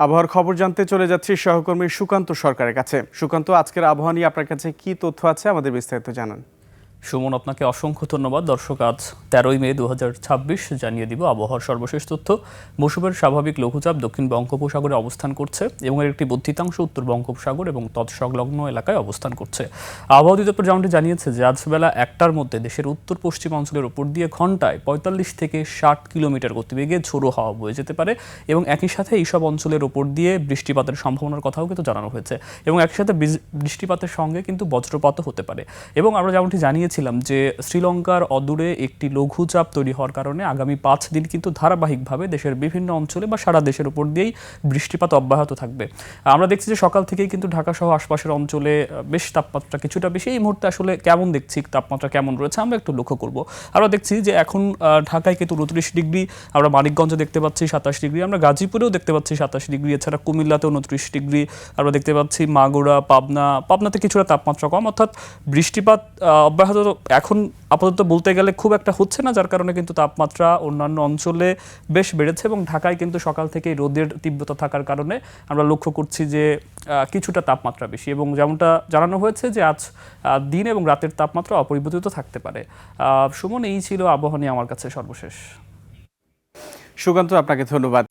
আবহাওয়ার খবর জানতে চলে যাচ্ছি সহকর্মী সুকান্ত সরকারের কাছে। সুকান্ত, আজকের আবহাওয়া নিয়ে আপনার কাছে কি তথ্য আছে, আমাদের বিস্তারিত জানান। সুমন, আপনাকে অসংখ্য ধন্যবাদ। দর্শক, আজ 13ই মে 2026 জানিয়ে দিব আবহাওয়ার সর্বশেষ তথ্য। মৌসুমের স্বাভাবিক লঘুচাপ দক্ষিণ বঙ্গোপসাগরে অবস্থান করছে এবং এর একটি বর্ধিতাংশ উত্তর বঙ্গোপসাগর এবং তৎসংলগ্ন এলাকায় অবস্থান করছে। আবহাওয়া অধিদপ্তর যেমনটি জানিয়েছে যে আজ বেলা 1টার মধ্যে দেশের উত্তর পশ্চিম অঞ্চলের উপর দিয়ে ঘন্টায় 45 থেকে 60 কিলোমিটার গতিবেগে ঝোড়ো হাওয়া বয়ে যেতে পারে এবং একই সাথে এইসব অঞ্চলের উপর দিয়ে বৃষ্টিপাতের সম্ভাবনার কথাও কিন্তু জানানো হয়েছে এবং একই সাথে বৃষ্টিপাতের সঙ্গে কিন্তু বজ্রপাতও হতে পারে। এবং আমরা যেমনটি জানিয়েছিলাম যে শ্রীলঙ্কার অদূরে একটি লঘুচাপ তৈরি হওয়ার কারণে আগামী 5 দিন কিন্তু ধারাবাহিকভাবে দেশের বিভিন্ন অঞ্চলে বা সারা দেশের উপর দিয়েই বৃষ্টিপাত অব্যাহত থাকবে। আমরা দেখছি যে সকাল থেকেই কিন্তু ঢাকা সহ আশপাশের অঞ্চলে বেশ তাপমাত্রা কিছুটা বেশি। এই মুহূর্তে আসলে কেমন দেখছি, তাপমাত্রা কেমন রয়েছে আমরা একটু লক্ষ্য করব। আমরা দেখছি যে এখন ঢাকায় কিন্তু 29 ডিগ্রি, আমরা মানিকগঞ্জে দেখতে পাচ্ছি 27 ডিগ্রি, আমরা গাজীপুরেও দেখতে পাচ্ছি 27 ডিগ্রি, এছাড়া কুমিল্লাতেও 29 ডিগ্রি, আমরা দেখতে পাচ্ছি মাগুরা, পাবনাতে কিছুটা তাপমাত্রা কম, অর্থাৎ বৃষ্টিপাত অব্যাহত এখন আপাতত বলতে গেলে খুব একটা হচ্ছে না, যার কারণে কিন্তু তাপমাত্রা অন্যান্য অঞ্চলে বেশ বেড়েছে এবং ঢাকায় কিন্তু সকাল থেকেই রোদের তীব্রতা থাকার কারণে আমরা লক্ষ্য করছি যে কিছুটা তাপমাত্রা বেশি এবং যেমনটা জানানো হয়েছে যে আজ দিন এবং রাতের তাপমাত্রা অপরিবর্তিত থাকতে পারে। সুমন, এই ছিল আবহাওয়া নিয়ে আমার কাছে সর্বশেষ। সুকান্ত, আপনাকে ধন্যবাদ।